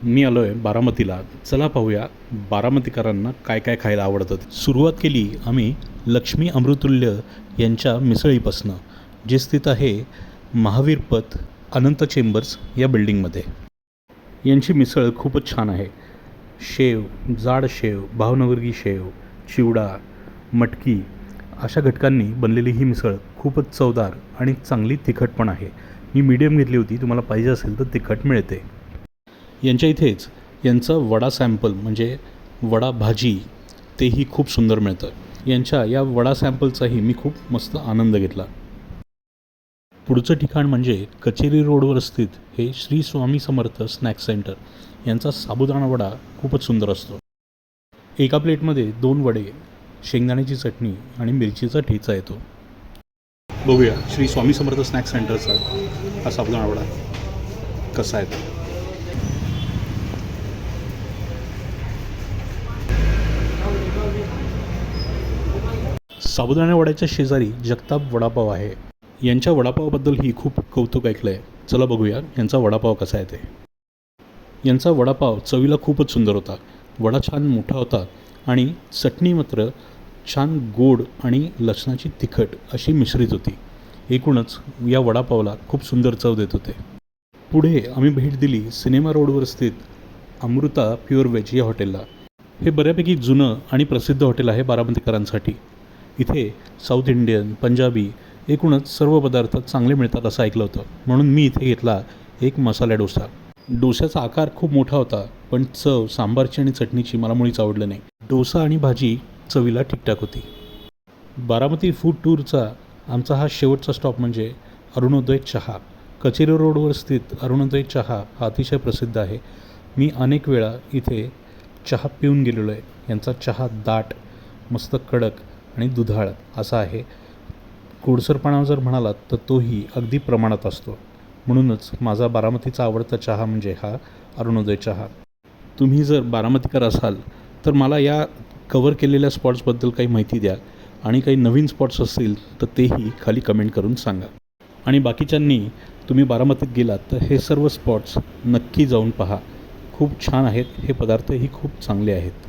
मी आलो आहे बारामतीला. चला पाहूया बारामतीकरांना काय काय खायला आवडतं. सुरुवात केली आम्ही लक्ष्मी अमृतुल्य यांच्या मिसळीपासनं, जे स्थित आहे महावीर पथ अनंत चेंबर्स या बिल्डिंगमध्ये. यांची मिसळ खूपच छान आहे. शेव, जाड शेव, भावनगरी शेव, चिवडा, मटकी अशा घटकांनी बनलेली ही मिसळ खूपच चवदार आणि चांगली तिखट पण आहे. मी मीडियम घेतली होती, तुम्हाला पाहिजे असेल तर तिखट मिळते. यांच्या इथेच यांचं वडा सॅम्पल म्हणजे वडा भाजी तेही खूप सुंदर मिळतं. यांच्या या वडा सॅम्पलचाही मी खूप मस्त आनंद घेतला. पुढचं ठिकाण म्हणजे कचेरी रोडवर स्थित हे श्री स्वामी समर्थ स्नॅक सेंटर. यांचा साबुदाणा वडा खूपच सुंदर असतो. एका प्लेटमध्ये 2 वडे, शेंगदाण्याची चटणी आणि मिरचीचा ठेचा येतो. बघूया श्री स्वामी समर्थ स्नॅक सेंटरचा हा साबुदाणा वडा कसा आहे तो. साबुदाणा वड्याच्या शेजारी जगताप वडापाव आहे. यांच्या वडापावाबद्दलही खूप कौतुक ऐकलं आहे. चला बघूया यांचा वडापाव कसा आहे ते. यांचा वडापाव चवीला खूपच सुंदर होता. वडा छान मोठा होता आणि चटणी मात्र छान गोड आणि लसणाची तिखट अशी मिश्रित होती. एकूणच या वडापावला खूप सुंदर चव देत होते. पुढे आम्ही भेट दिली सिनेमा रोडवर स्थित अमृता प्युअर व्हेज या हॉटेलला. हे बऱ्यापैकी जुनं आणि प्रसिद्ध हॉटेल आहे बारामतीकरांसाठी. इथे साऊथ इंडियन, पंजाबी एकूणच सर्व पदार्थ चांगले मिळतात असं ऐकलं होतं, म्हणून मी इथे घेतला एक मसाला डोसा. डोस्याचा आकार खूप मोठा होता, पण चव सांबारची आणि चटणीची मला मुळीच आवडलं नाही. डोसा आणि भाजी चवीला ठीकठाक होती. बारामती फूड टूरचा आमचा हा शेवटचा स्टॉप म्हणजे अरुणोदय चहा. कचेरी रोडवर स्थित अरुणोदय चहा हा अतिशय प्रसिद्ध आहे. मी अनेक वेळा इथे चहा पिऊन गेलेलो आहे. यांचा चहा दाट, मस्त कडक आणि दुधाळ असा आहे. गोडसरपणा जर म्हणालात तर तोही अगदी प्रमाणात असतो. म्हणूनच माझा बारामतीचा आवडता चहा म्हणजे हा अरुणोदय चहा. तुम्ही जर बारामतीकर असाल तर मला या कवर केलेल्या स्पॉट्सबद्दल काही माहिती द्या आणि काही नवीन स्पॉट्स असतील तर तेही खाली कमेंट करून सांगा. आणि बाकीच्यांनी तुम्ही बारामतीत गेलात तर हे सर्व स्पॉट्स नक्की जाऊन पहा. खूप छान आहेत. हे पदार्थही खूप चांगले आहेत.